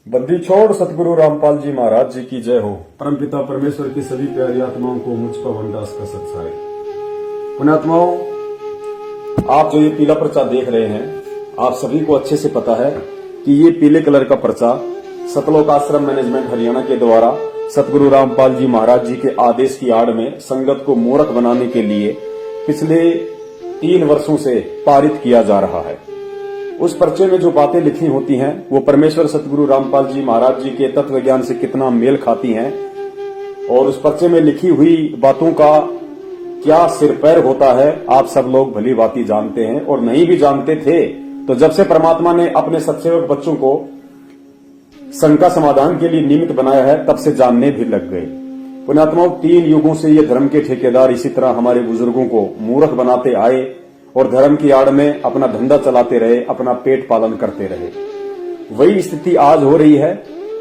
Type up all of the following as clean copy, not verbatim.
बंदी छोड़ सतगुरु रामपाल जी महाराज जी की जय हो। परमपिता परमेश्वर की सभी प्यारी आत्माओं को मुझ पवन दास का सत्साय। पुण्यात्माओं, आप जो ये पीला पर्चा देख रहे हैं, आप सभी को अच्छे से पता है कि ये पीले कलर का पर्चा सतलोक आश्रम मैनेजमेंट हरियाणा के द्वारा सतगुरु रामपाल जी महाराज जी के आदेश की आड़ में संगत को मूर्ख बनाने के लिए पिछले 3 वर्षों से पारित किया जा रहा है। उस पर्चे में जो बातें लिखी होती हैं वो परमेश्वर सतगुरु रामपाल जी महाराज जी के तत्व ज्ञान से कितना मेल खाती हैं, और उस पर्चे में लिखी हुई बातों का क्या सिर पैर होता है आप सब लोग भली भांति जानते हैं, और नहीं भी जानते थे तो जब से परमात्मा ने अपने सत्सेवक बच्चों को शंका समाधान के लिए निमित्त बनाया है तब से जानने भी लग गए। पुण्यात्माओं, 3 युगों से ये धर्म के ठेकेदार इसी तरह हमारे बुजुर्गों को मूर्ख बनाते आए और धर्म की आड़ में अपना धंधा चलाते रहे, अपना पेट पालन करते रहे। वही स्थिति आज हो रही है।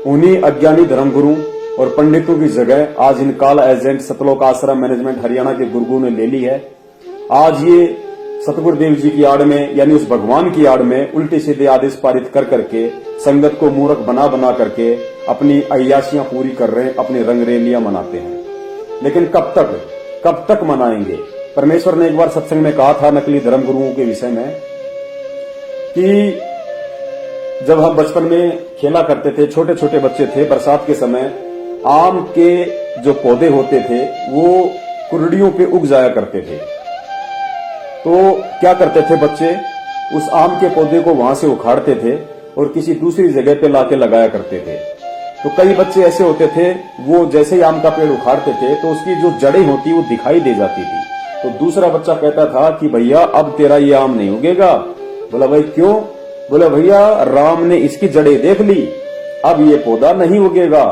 उन्हीं अज्ञानी धर्मगुरु और पंडितों की जगह आज इन काल एजेंट सतलोक आश्रम मैनेजमेंट हरियाणा के गुरुओं ने ले ली है। आज ये सतगुरुदेव जी की आड़ में यानी उस भगवान की आड़ में उल्टे सीधे आदेश पारित कर करके संगत को मूर्ख बना करके अपनी अय्याशियां पूरी कर रहे हैं, अपनी रंगरेलियां मनाते हैं। लेकिन कब तक मनाएंगे? परमेश्वर ने एक बार सत्संग में कहा था नकली धर्मगुरुओं के विषय में कि जब हम बचपन में खेला करते थे, छोटे छोटे बच्चे थे, बरसात के समय आम के जो पौधे होते थे वो कुर्डियों पे उग जाया करते थे। तो क्या करते थे बच्चे, उस आम के पौधे को वहां से उखाड़ते थे और किसी दूसरी जगह पे लाके लगाया करते थे। तो कई बच्चे ऐसे होते थे, वो जैसे ही आम का पेड़ उखाड़ते थे तो उसकी जो जड़ें होती वो दिखाई दे जाती थी। तो दूसरा बच्चा कहता था कि भैया अब तेरा ये आम नहीं उगेगा। बोला भाई क्यों? बोला भैया राम ने इसकी जड़ें देख ली, अब ये पौधा नहीं उगेगा।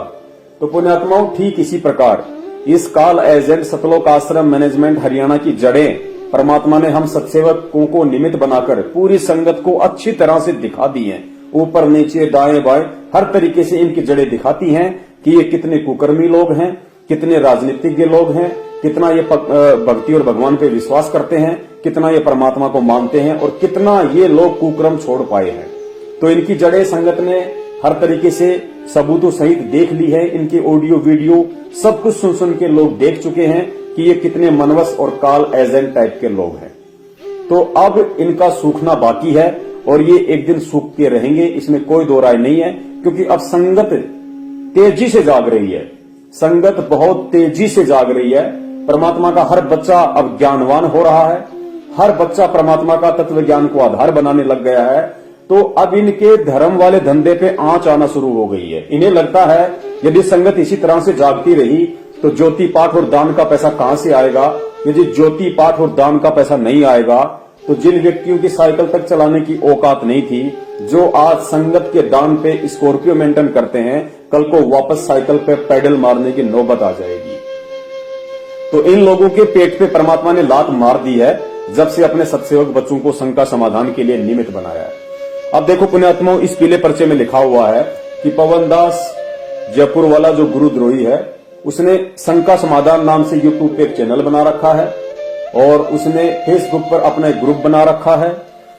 तो पुण्यात्माओं, ठीक इसी प्रकार इस काल एजेंट सतलोक आश्रम मैनेजमेंट हरियाणा की जड़ें परमात्मा ने हम सत्सेवकों को निमित्त बनाकर पूरी संगत को अच्छी तरह से दिखा दी हैं। ऊपर नीचे दाएं बाएं हर तरीके से इनकी जड़ें दिखाती हैं कि ये कितने कुकर्मी लोग हैं, कितने राजनीतिज्ञ लोग हैं, कितना ये भक्ति और भगवान पे विश्वास करते हैं, कितना ये परमात्मा को मानते हैं और कितना ये लोग कुकर्म छोड़ पाए हैं। तो इनकी जड़ें संगत ने हर तरीके से सबूतों सहित देख ली है। इनके ऑडियो वीडियो सब कुछ सुन के लोग देख चुके हैं कि ये कितने मनवस और काल एजेंट टाइप के लोग हैं। तो अब इनका सूखना बाकी है और ये एक दिन सूख के रहेंगे, इसमें कोई दो राय नहीं है। क्योंकि अब संगत तेजी से जाग रही है, संगत बहुत तेजी से जाग रही है। परमात्मा का हर बच्चा अब ज्ञानवान हो रहा है, हर बच्चा परमात्मा का तत्व ज्ञान को आधार बनाने लग गया है। तो अब इनके धर्म वाले धंधे पे आंच आना शुरू हो गई है। इन्हें लगता है यदि संगत इसी तरह से जागती रही तो ज्योति पाठ और दान का पैसा कहां से आएगा। यदि ज्योति पाठ और दान का पैसा नहीं आएगा तो जिन व्यक्तियों की साइकिल तक चलाने की औकात नहीं थी, जो आज संगत के दान पे स्कॉर्पियो मेंटेन करते हैं, कल को वापस साइकिल पे पैडल मारने की नौबत आ जाएगी। तो इन लोगों के पेट पे परमात्मा ने लात मार दी है जब से अपने सत्सेवक बच्चों को शंका समाधान के लिए निमित्त बनाया है। अब देखो पुण्यात्माओं, इस पीले पर्चे में लिखा हुआ है कि पवन दास जयपुर वाला जो गुरुद्रोही है उसने शंका समाधान नाम से यूट्यूब पे एक चैनल बना रखा है और उसने फेसबुक पर अपना एक ग्रुप बना रखा है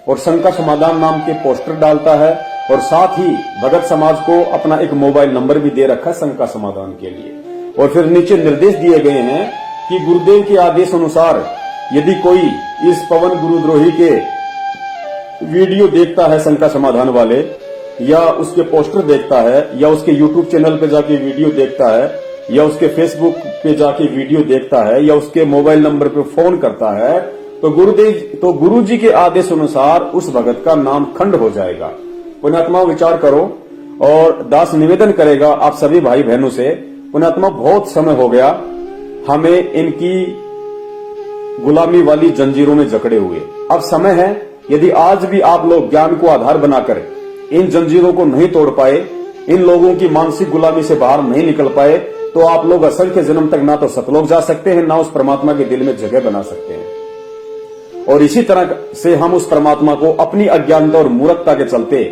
और शंका समाधान नाम के पोस्टर डालता है और साथ ही भगत समाज को अपना एक मोबाइल नंबर भी दे रखा है शंका समाधान के लिए। और फिर नीचे निर्देश दिए गए हैं कि गुरुदेव के आदेश अनुसार यदि कोई इस पवन गुरुद्रोही के वीडियो देखता है शंका समाधान वाले, या उसके पोस्टर देखता है, या उसके यूट्यूब चैनल पे जाके वीडियो देखता है, या उसके फेसबुक पे जाके वीडियो देखता है, या उसके मोबाइल नंबर पे फोन करता है, तो गुरु जी के आदेश अनुसार उस भगत का नाम खंड हो जाएगा। पुण्यात्मा विचार करो। और दास निवेदन करेगा आप सभी भाई बहनों से, पुण्यात्मा बहुत समय हो गया हमें इनकी गुलामी वाली जंजीरों में जकड़े हुए। अब समय है, यदि आज भी आप लोग ज्ञान को आधार बनाकर इन जंजीरों को नहीं तोड़ पाए, इन लोगों की मानसिक गुलामी से बाहर नहीं निकल पाए, तो आप लोग असंख्य जन्म तक ना तो सतलोक जा सकते हैं, ना उस परमात्मा के दिल में जगह बना सकते हैं। और इसी तरह से हम उस परमात्मा को अपनी अज्ञानता और मूर्खता के चलते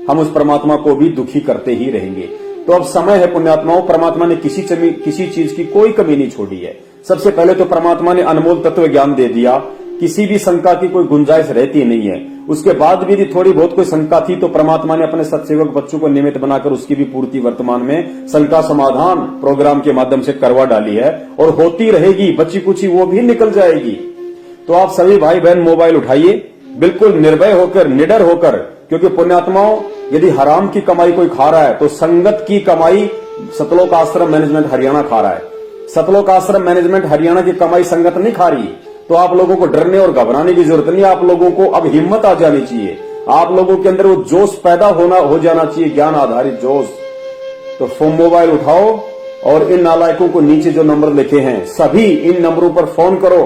हम उस परमात्मा को भी दुखी करते ही रहेंगे। तो अब समय है पुण्यात्माओं, परमात्मा ने किसी चीज की कोई कमी नहीं छोड़ी है। सबसे पहले तो परमात्मा ने अनमोल तत्व ज्ञान दे दिया किसी भी शंका की कोई गुंजाइश रहती नहीं है। उसके बाद भी यदि थोड़ी बहुत कोई शंका थी तो परमात्मा ने अपने सत्सेवक बच्चों को निमित्त बनाकर उसकी भी पूर्ति वर्तमान में शंका समाधान प्रोग्राम के माध्यम से करवा डाली है और होती रहेगी। बची कुची वो भी निकल जाएगी। तो आप सभी भाई बहन मोबाइल उठाइए, बिल्कुल निर्भय होकर, निडर होकर, क्योंकि पुण्यात्माओं यदि हराम की कमाई कोई खा रहा है तो संगत की कमाई सतलोक आश्रम मैनेजमेंट हरियाणा खा रहा है। सतलोक आश्रम मैनेजमेंट हरियाणा की कमाई संगत नहीं खा रही। तो आप लोगों को डरने और घबराने की जरूरत नहीं। आप लोगों को अब हिम्मत आ जानी चाहिए। आप लोगों के अंदर वो जोश पैदा हो जाना चाहिए, ज्ञान आधारित जोश। तो फोन मोबाइल उठाओ और इन नालायकों को नीचे जो नंबर लिखे हैं सभी इन नंबरों पर फोन करो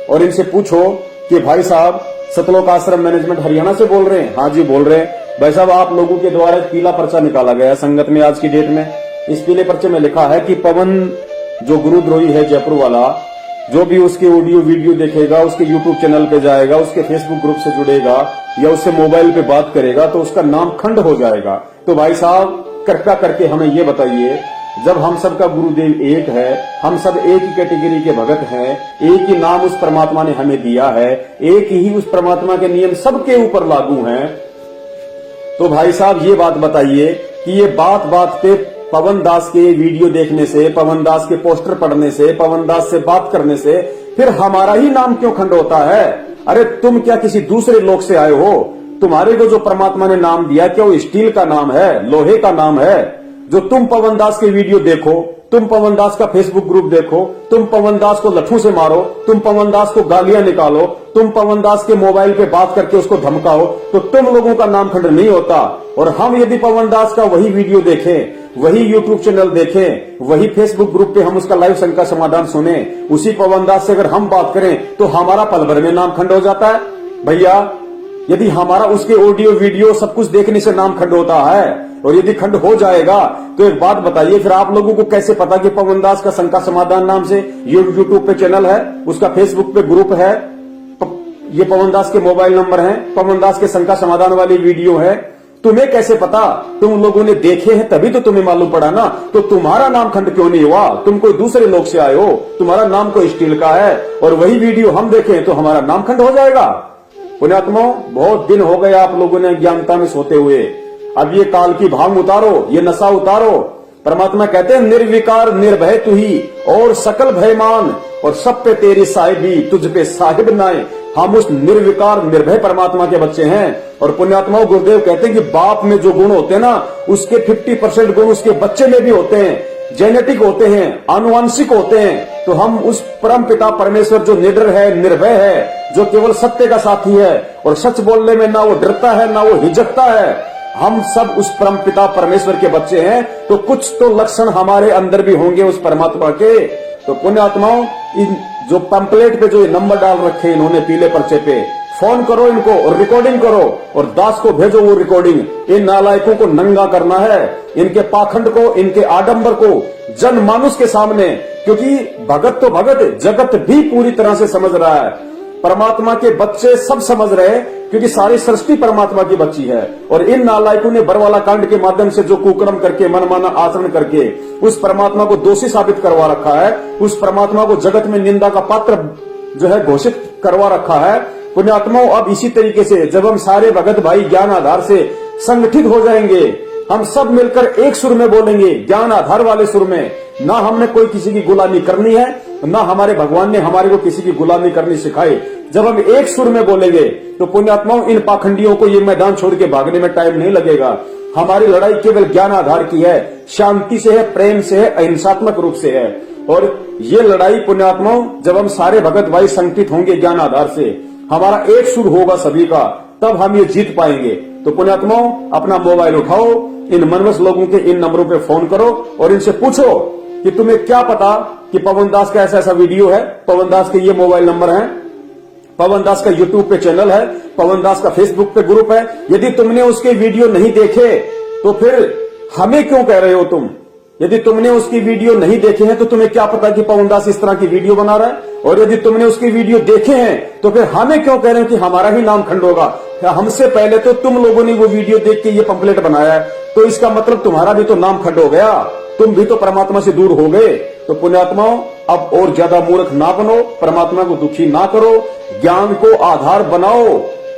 और इनसे पूछो कि भाई साहब सतलोक आश्रम मैनेजमेंट हरियाणा से बोल रहे हैं? हाँ जी बोल रहे हैं। भाई साहब आप लोगों के द्वारा एक पीला पर्चा निकाला गया संगत में आज की डेट में। इस पीले पर्चे में लिखा है कि पवन जो गुरुद्रोही है जयपुर वाला, जो भी उसके ऑडियो वीडियो देखेगा, उसके यूट्यूब चैनल पे जाएगा, उसके फेसबुक ग्रुप से जुड़ेगा या उससे मोबाइल पे बात करेगा तो उसका नाम खंड हो जाएगा। तो भाई साहब कृपया करके हमें ये बताइए, जब हम सबका गुरुदेव एक है, हम सब एक ही कैटेगरी के भगत हैं, एक ही नाम उस परमात्मा ने हमें दिया है, एक ही उस परमात्मा के नियम सबके ऊपर लागू हैं, तो भाई साहब ये बात बताइए कि ये बात बात पे पवन दास के वीडियो देखने से, पवन दास के पोस्टर पढ़ने से, पवन दास से बात करने से फिर हमारा ही नाम क्यों खंड होता है? अरे तुम क्या किसी दूसरे लोक से आए हो? तुम्हारे को जो परमात्मा ने नाम दिया क्या वो स्टील का नाम है, लोहे का नाम है? जो तुम पवन दास के वीडियो देखो, तुम पवन दास का फेसबुक ग्रुप देखो, तुम पवन दास को लट्ठू से मारो, तुम पवन दास को गालियां निकालो, तुम पवन दास के मोबाइल पे बात करके उसको धमकाओ, तो तुम लोगों का नाम खंड नहीं होता। और हम यदि पवन दास का वही वीडियो देखें, वही यूट्यूब चैनल देखें, वही फेसबुक ग्रुप पे हम उसका लाइव शंका समाधान सुने, उसी पवन दास से अगर हम बात करें तो हमारा पल भर में नाम खंड हो जाता है। भैया यदि हमारा उसके ऑडियो वीडियो सब कुछ देखने से नाम खंड होता है और यदि खंड हो जाएगा तो एक बात बताइए, फिर आप लोगों को कैसे पता कि पवन दास का शंका समाधान नाम से यूट्यूब पे चैनल है, उसका फेसबुक पे ग्रुप है, ये पवन दास के मोबाइल नंबर हैं, पवन दास के शंका समाधान वाली वीडियो है? तुम्हें कैसे पता? तुम लोगों ने देखे हैं तभी तो तुम्हें मालूम पड़ा ना। तो तुम्हारा नाम खंड क्यों नहीं हुआ? तुम कोई दूसरे लोग से आए हो, तुम्हारा नाम कोई स्टील का है और वही वीडियो हम देखें तो हमारा नाम खंड हो जाएगा। पुण्यात्माओं बहुत दिन हो गए आप लोगों ने ज्ञानता में सोते हुए। अब ये काल की भांग उतारो, ये नशा उतारो। परमात्मा कहते हैं निर्विकार निर्भय तू ही और सकल भयमान और सब पे तेरी साहिबी, तुझ पे साहिब नाए। हम उस निर्विकार निर्भय परमात्मा के बच्चे हैं। और पुण्यात्माओं गुरुदेव कहते हैं कि बाप में जो गुण होते हैं ना उसके 50% गुण उसके बच्चे में भी होते हैं, जेनेटिक होते हैं, आनुवंशिक होते हैं। तो हम उस परम पिता परमेश्वर जो निडर है, निर्भय है, जो केवल सत्य का साथी है और सच बोलने में ना वो डरता है ना वो हिचकता है, हम सब उस परम पिता परमेश्वर के बच्चे हैं। तो कुछ तो लक्षण हमारे अंदर भी होंगे उस परमात्मा के। तो पुण्यात्माओं इन जो पंपलेट पे जो नंबर डाल रखे इन्होंने पीले पर्चे पे, फोन करो इनको और रिकॉर्डिंग करो और दास को भेजो वो रिकॉर्डिंग। इन नालायकों को नंगा करना है, इनके पाखंड को, इनके आडंबर को जनमानुष के सामने, क्योंकि भगत तो भगत, जगत भी पूरी तरह से समझ रहा है, परमात्मा के बच्चे सब समझ रहे हैं, क्योंकि सारी सृष्टि परमात्मा की बच्ची है। और इन नालायकों ने बरवाला कांड के माध्यम से जो कुकर्म करके, मनमाना आचरण करके उस परमात्मा को दोषी साबित करवा रखा है, उस परमात्मा को जगत में निंदा का पात्र जो है घोषित करवा रखा है। पुण्यात्माओं अब इसी तरीके से जब हम सारे भगत भाई ज्ञान आधार से संगठित हो जाएंगे, हम सब मिलकर एक सुर में बोलेंगे, ज्ञान आधार वाले सुर में। ना हमने कोई किसी की गुलामी करनी है, ना हमारे भगवान ने हमारे को किसी की गुलामी करनी सिखाई। जब हम एक सुर में बोलेंगे तो पुण्यात्माओं इन पाखंडियों को ये मैदान छोड़ के भागने में टाइम नहीं लगेगा। हमारी लड़ाई केवल ज्ञान आधार की है, शांति से है, प्रेम से है, अहिंसात्मक रूप से है। और ये लड़ाई पुण्यात्माओं जब हम सारे भगत भाई संगठित होंगे ज्ञान आधार से, हमारा एक सुर होगा सभी का, तब हम ये जीत पाएंगे। तो पुण्यात्माओं अपना मोबाइल उठाओ, इन मनवस लोगों के इन नंबरों पे फोन करो और इनसे पूछो कि तुम्हें क्या पता कि पवन दास का ऐसा ऐसा वीडियो है, पवन दास के ये मोबाइल नंबर हैं, पवन दास का यूट्यूब पे चैनल है, पवन दास का फेसबुक पे ग्रुप है। यदि तुमने उसके वीडियो नहीं देखे तो फिर हमें क्यों कह रहे हो तुम? यदि तुमने उसकी वीडियो नहीं देखे हैं तो तुम्हें क्या पता कि पवन दास इस तरह की वीडियो बना रहा है? और यदि तुमने उसकी वीडियो देखे हैं तो फिर हमें क्यों कह रहे हो कि हमारा ही नाम खंड होगा? हमसे पहले तो तुम लोगों ने वो वीडियो देख के ये पंपलेट बनाया है, तो इसका मतलब तुम्हारा भी तो नाम खंड हो गया, तुम भी तो परमात्मा से दूर हो गए। तो पुण्यात्माओं अब और ज्यादा मूर्ख ना बनो, परमात्मा को दुखी ना करो, ज्ञान को आधार बनाओ।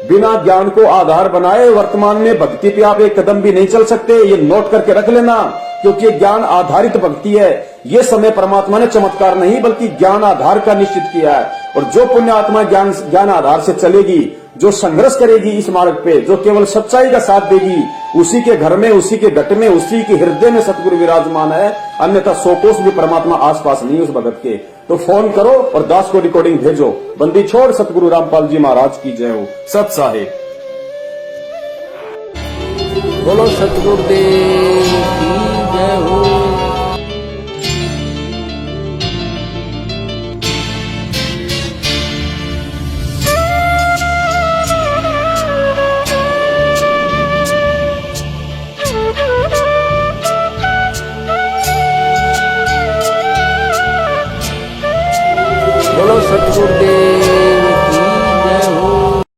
बिना ज्ञान को आधार बनाए वर्तमान में भक्ति पे आप एक कदम भी नहीं चल सकते। ये नोट करके रख लेना, क्योंकि ज्ञान आधारित भक्ति है। ये समय परमात्मा ने चमत्कार नहीं बल्कि ज्ञान आधार का निश्चित किया है। और जो पुण्य आत्मा ज्ञान आधार से चलेगी, जो संघर्ष करेगी इस मार्ग पे, जो केवल सच्चाई का साथ देगी, उसी के घर में, उसी के घट में, उसी के हृदय में सतगुरु विराजमान है। अन्यथा 100 कोस भी परमात्मा आसपास नहीं उस भगत के। तो फोन करो और दास को रिकॉर्डिंग भेजो। बंदी छोड़ सतगुरु रामपाल जी महाराज की जय हो। सत साहिब बोलो सतगुरुदेव की जय हो।